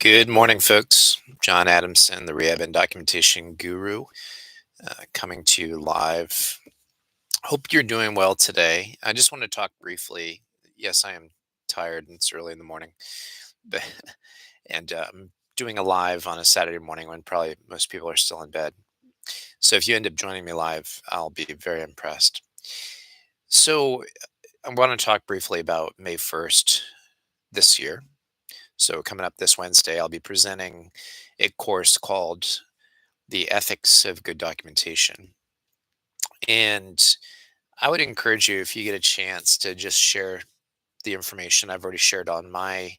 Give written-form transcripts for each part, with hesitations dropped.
Good morning, folks. John Adamson, the Rehab and Documentation Guru, coming to you live. Hope you're doing well today. I just want to talk briefly. Yes, I am tired and it's early in the morning, but and I'm doing a live on a Saturday morning when probably most people are still in bed. So if you end up joining me live, I'll be very impressed. So I want to talk briefly about May 1st this year. So coming up this Wednesday, I'll be presenting a course called The Ethics of Good Documentation. And I would encourage you, if you get a chance, to just share the information I've already shared on my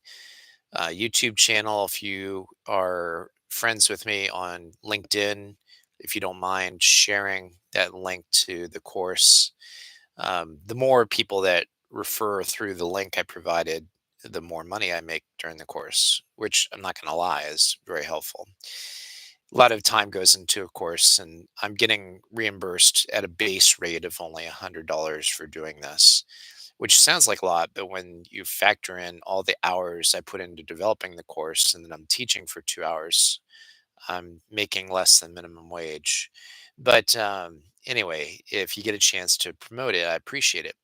YouTube channel. If you are friends with me on LinkedIn, if you don't mind sharing that link to the course, the more people that refer through the link I provided, the more money I make during the course, which I'm not going to lie is very helpful. A lot of time goes into a course, and I'm getting reimbursed at a base rate of only $100 for doing this, which sounds like a lot, but when you factor in all the hours I put into developing the course and then I'm teaching for 2 hours, I'm making less than minimum wage. But anyway, if you get a chance to promote it, I appreciate it.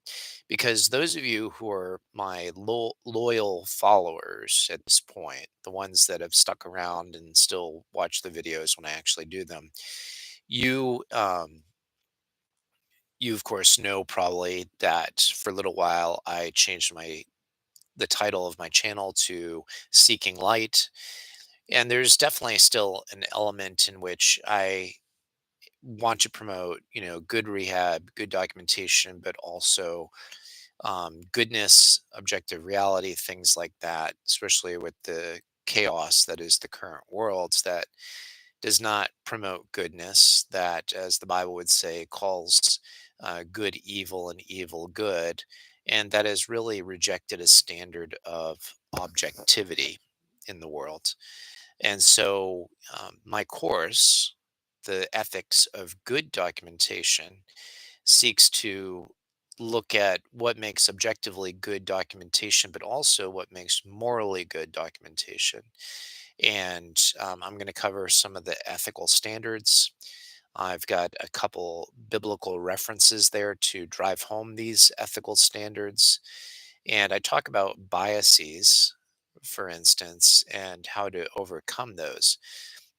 Because those of you who are my loyal followers at this point, the ones that have stuck around and still watch the videos when I actually do them, you you of course know probably that for a little while I changed the title of my channel to Seeking Light, and there's definitely still an element in which I want to promote, good rehab, good documentation, but also goodness, objective reality, things like that, especially with the chaos that is the current world that does not promote goodness, that, as the Bible would say, calls good evil and evil good, and that has really rejected a standard of objectivity in the world. And so, my course, The Ethics of Good Documentation, seeks to look at what makes objectively good documentation, but also what makes morally good documentation. And I'm going to cover some of the ethical standards. I've got a couple biblical references there to drive home these ethical standards. And I talk about biases, for instance, and how to overcome those.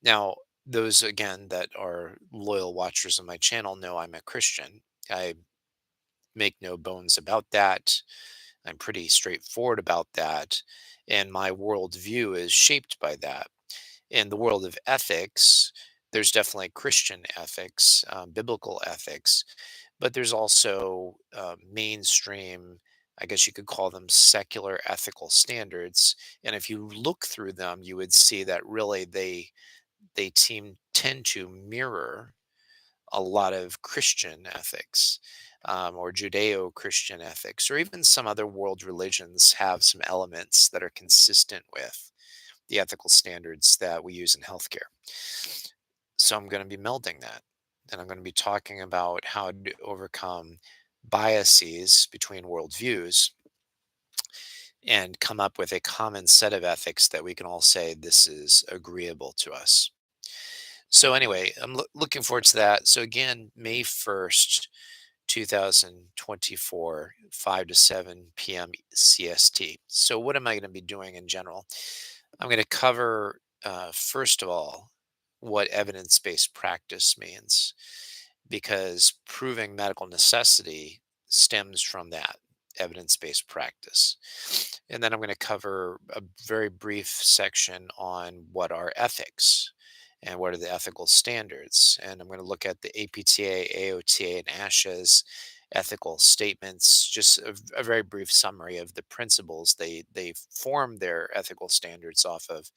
Now, those again that are loyal watchers of my channel know I'm a Christian. I make no bones about that. I'm pretty straightforward about that. And my worldview is shaped by that. In the world of ethics, there's definitely Christian ethics, biblical ethics, but there's also mainstream, I guess you could call them secular ethical standards. And if you look through them, you would see that really they tend to mirror a lot of Christian ethics, or Judeo Christian ethics, or even some other world religions have some elements that are consistent with the ethical standards that we use in healthcare. So I'm going to be melding that. And I'm going to be talking about how to overcome biases between worldviews and come up with a common set of ethics that we can all say this is agreeable to us. So anyway, I'm looking forward to that. So again, May 1st, 2024, 5 to 7 p.m. CST. So what am I going to be doing in general? I'm going to cover, first of all, what evidence-based practice means, because proving medical necessity stems from that evidence-based practice. And then I'm going to cover a very brief section on what are ethics and what are the ethical standards. And I'm going to look at the APTA, AOTA, and ASHA's ethical statements, just a very brief summary of the principles they form their ethical standards off of.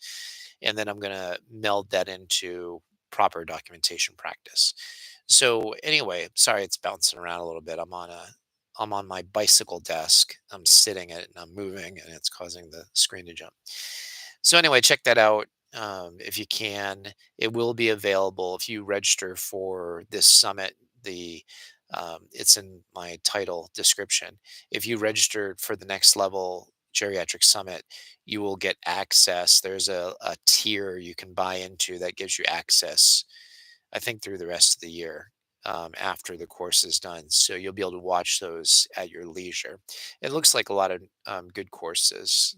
And then I'm going to meld that into proper documentation practice. So anyway, sorry it's bouncing around a little bit. I'm on my bicycle desk. I'm sitting it and I'm moving and it's causing the screen to jump. So anyway, check that out if you can. It will be available if you register for this summit. It's in my title description. If you registered for the Next Level Geriatric Summit, you will get access. There's a tier you can buy into that gives you access, I think, through the rest of the year, after the course is done. So you'll be able to watch those at your leisure. It looks like a lot of good courses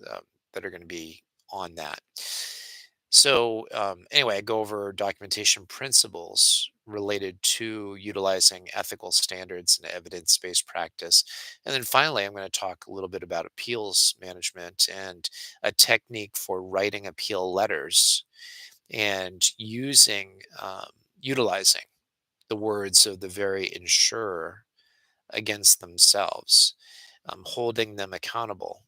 that are going to be on that. So, anyway, I go over documentation principles related to utilizing ethical standards and evidence based practice. And then finally, I'm going to talk a little bit about appeals management and a technique for writing appeal letters and utilizing the words of the very insurer against themselves, holding them accountable,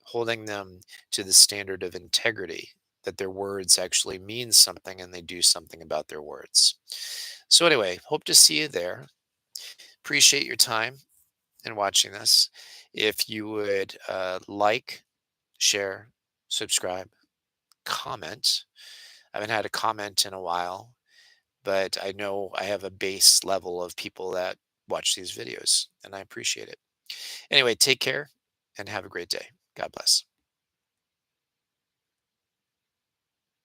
holding them to the standard of integrity, that their words actually mean something and they do something about their words. So, anyway, hope to see you there. Appreciate your time in watching this. If you would like, share, subscribe, comment. I haven't had a comment in a while, but I know I have a base level of people that watch these videos, and I appreciate it. Anyway, take care and have a great day. God bless.